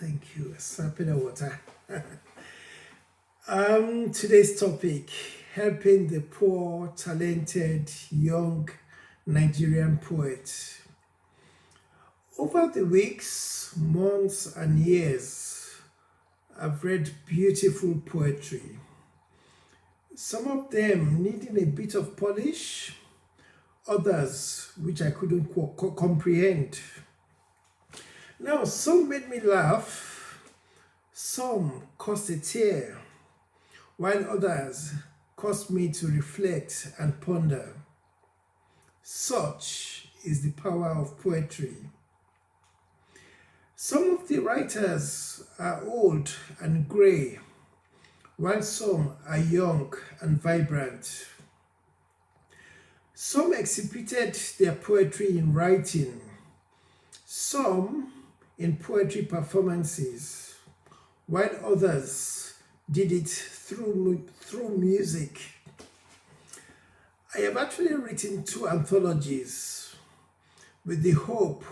Thank you. Slapping the water. Today's topic: helping the poor, talented, young Nigerian poet. Over the weeks, months, and years, I've read beautiful poetry. Some of them needing a bit of polish, others which I couldn't comprehend. Now, some made me laugh, some caused a tear, while others caused me to reflect and ponder. Such is the power of poetry. Some of the writers are old and grey, while some are young and vibrant. Some exhibited their poetry in writing, some in poetry performances, while others did it through music. I have actually written 2 anthologies with the hope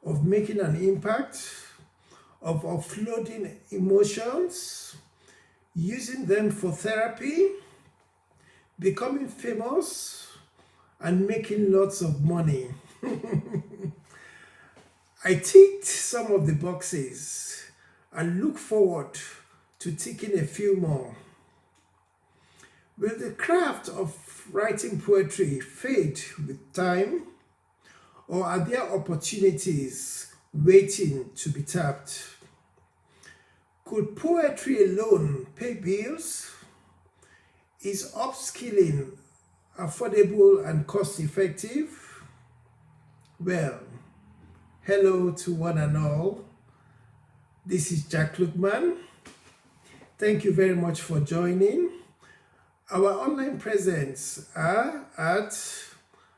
of making an impact, of offloading emotions, using them for therapy, becoming famous, and making lots of money. I ticked some of the boxes and look forward to ticking a few more. Will the craft of writing poetry fade with time, or are there opportunities waiting to be tapped? Could poetry alone pay bills? Is upskilling affordable and cost-effective? Well, hello to one and all. This is Lookman. Thank you very much for joining. Our online presence are at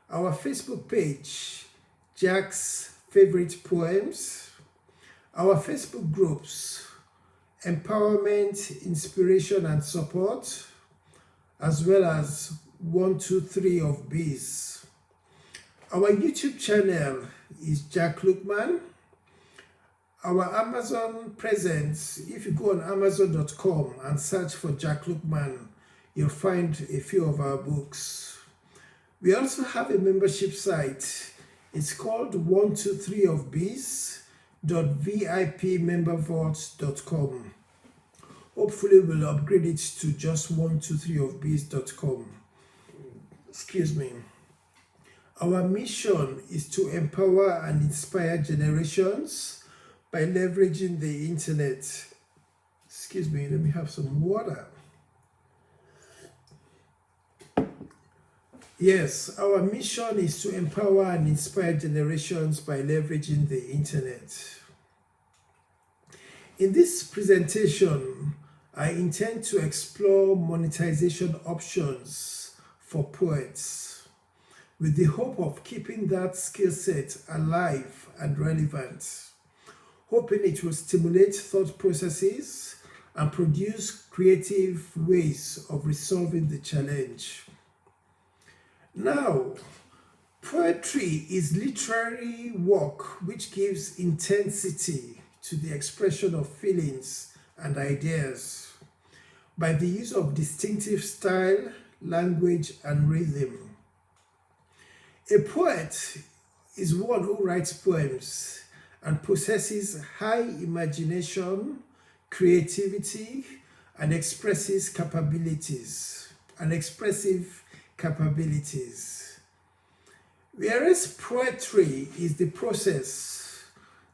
our Facebook page, Jack's Favorite Poems, our Facebook groups, Empowerment, Inspiration and Support, as well as 123 of Bees. Our YouTube channel is Jack Lookman. Our Amazon presence, if you go on amazon.com and search for Jack Lookman, you'll find a few of our books. We also have a membership site. It's called 123 of Bees.vipmembervault.com. Hopefully we'll upgrade it to just 123ofbees.com. Excuse me. Our mission is to empower and inspire generations by leveraging the internet. Excuse me, let me have some water. Yes, our mission is to empower and inspire generations by leveraging the internet. In this presentation, I intend to explore monetization options for poets with the hope of keeping that skill set alive and relevant, hoping it will stimulate thought processes and produce creative ways of resolving the challenge. Now, poetry is literary work which gives intensity to the expression of feelings and ideas by the use of distinctive style, language, and rhythm. A poet is one who writes poems and possesses high imagination, creativity, and expressive capabilities. Whereas poetry is the process,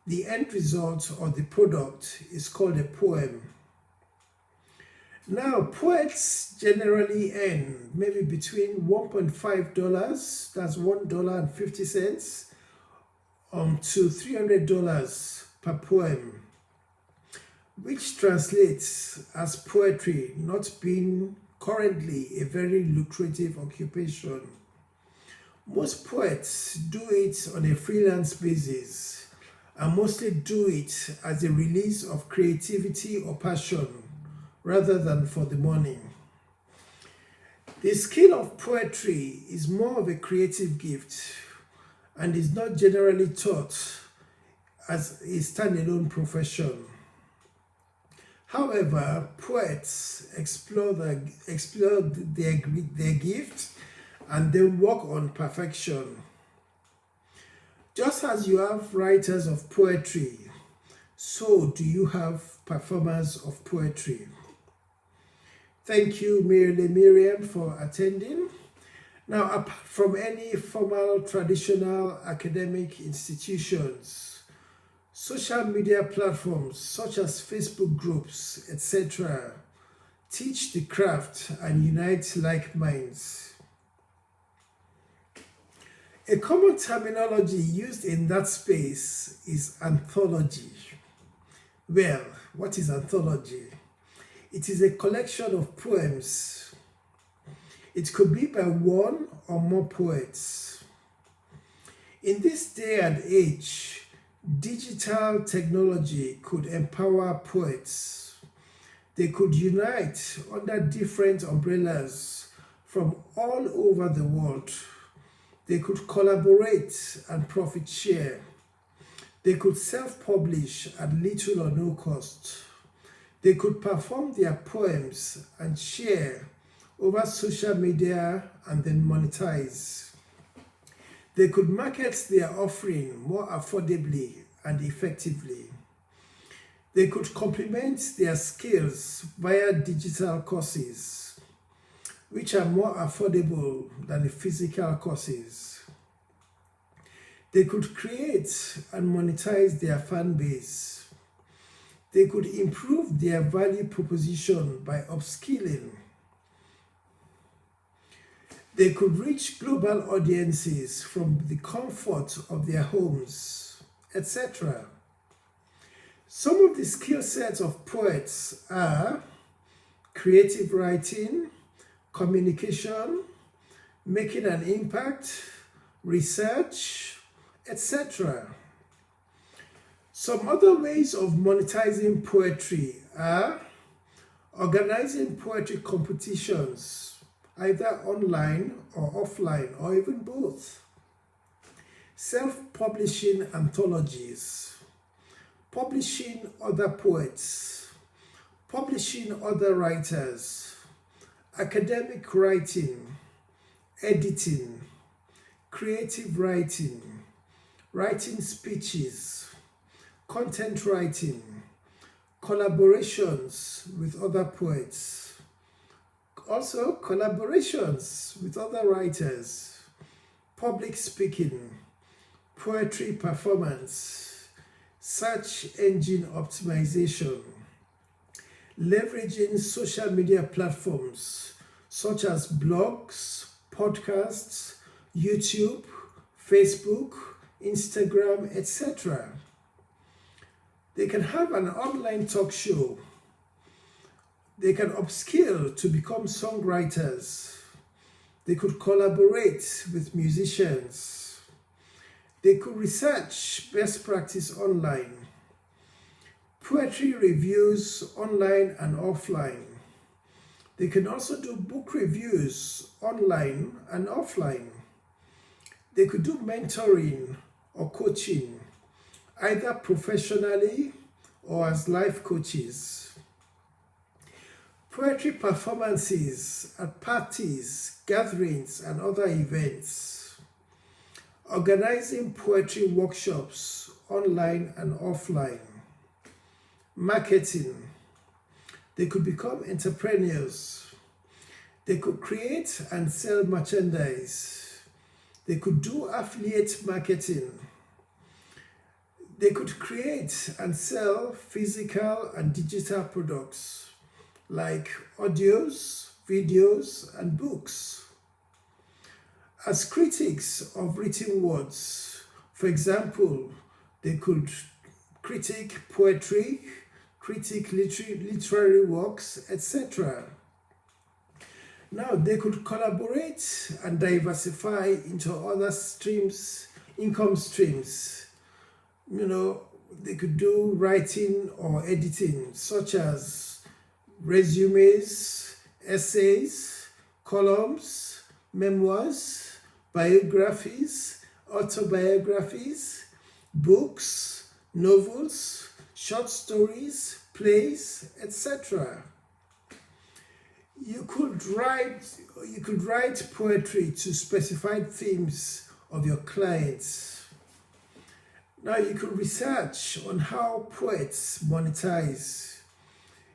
the end result or the product is called a poem. Now, poets generally earn maybe between $1.5, that's $1.50, to $300 per poem, which translates as poetry not being currently a very lucrative occupation. Most poets do it on a freelance basis and mostly do it as a release of creativity or passion rather than for the money. The skill of poetry is more of a creative gift and is not generally taught as a standalone profession. However, poets explore their gift and then work on perfection. Just as you have writers of poetry, so do you have performers of poetry. Thank you, Miriam, for attending. Now, apart from any formal traditional academic institutions, social media platforms such as Facebook groups, etc., teach the craft and unite like minds. A common terminology used in that space is anthology. Well, what is anthology? It is a collection of poems. It could be by one or more poets. In this day and age, digital technology could empower poets. They could unite under different umbrellas from all over the world. They could collaborate and profit share. They could self-publish at little or no cost. They could perform their poems and share over social media and then monetize. They could market their offering more affordably and effectively. They could complement their skills via digital courses, which are more affordable than the physical courses. They could create and monetize their fan base. They could improve their value proposition by upskilling. They could reach global audiences from the comfort of their homes, etc. Some of the skill sets of poets are creative writing, communication, making an impact, research, etc. Some other ways of monetizing poetry are organizing poetry competitions, either online or offline, or even both. Self-publishing anthologies, publishing other poets, publishing other writers, academic writing, editing, creative writing, writing speeches, content writing, collaborations with other poets, also collaborations with other writers, public speaking, poetry performance, search engine optimization, leveraging social media platforms such as blogs, podcasts, YouTube, Facebook, Instagram, etc. They can have an online talk show. They can upskill to become songwriters. They could collaborate with musicians. They could research best practice online. Poetry reviews online and offline. They can also do book reviews online and offline. They could do mentoring or coaching, either professionally or as life coaches. Poetry performances at parties, gatherings, and other events. Organizing poetry workshops online and offline. Marketing. They could become entrepreneurs. They could create and sell merchandise. They could do affiliate marketing. They could create and sell physical and digital products like audios, videos, and books. As critics of written words, for example, they could critique poetry, critique literary works, etc. Now, they could collaborate and diversify into other streams, income streams. They could do writing or editing, such as resumes, essays, columns, memoirs, biographies, autobiographies, books, novels, short stories, plays, etc. You could write poetry to specified themes of your clients. Now you could research on how poets monetize.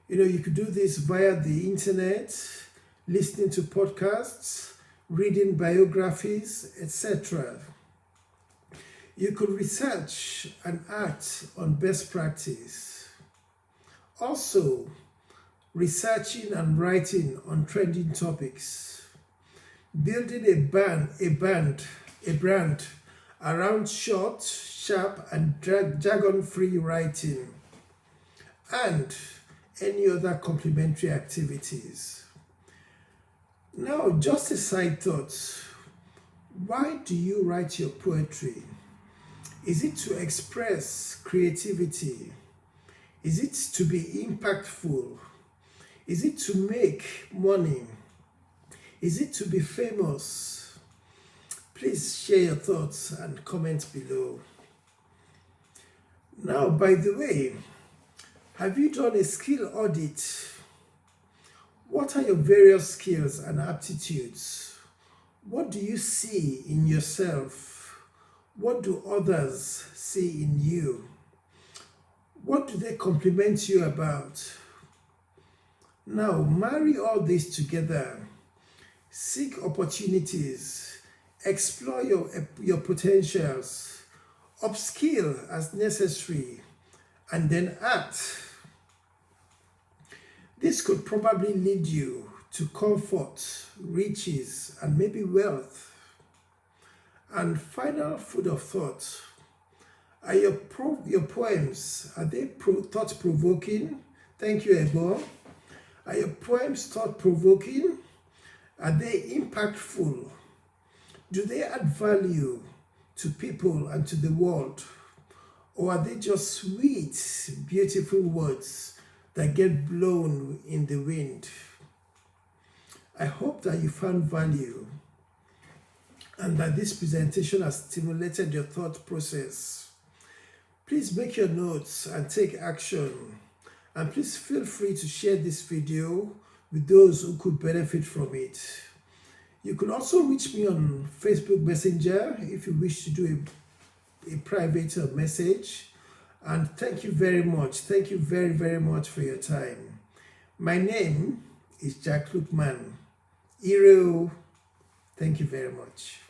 You could do this via the internet, listening to podcasts, reading biographies, etc. You could research and act on best practice. Also, researching and writing on trending topics. Building a brand around short, sharp, and jargon-free writing, and any other complementary activities. Now, just a side thought. Why do you write your poetry? Is it to express creativity? Is it to be impactful? Is it to make money? Is it to be famous? Please share your thoughts and comment below. Now, by the way, have you done a skill audit? What are your various skills and aptitudes? What do you see in yourself? What do others see in you? What do they compliment you about? Now, marry all this together. Seek opportunities. Explore your potentials. Upskill as necessary. And then act. This could probably lead you to comfort, riches, and maybe wealth. And final food of thought. Are your poems, are they thought-provoking? Thank you, Ego. Are your poems thought-provoking? Are they impactful? Do they add value to people and to the world? Or are they just sweet, beautiful words that get blown in the wind? I hope that you found value and that this presentation has stimulated your thought process. Please make your notes and take action. And please feel free to share this video with those who could benefit from it. You could also reach me on Facebook Messenger if you wish to do a private message. And thank you very much. Thank you very, very much for your time. My name is Lookman. Carew. Thank you very much.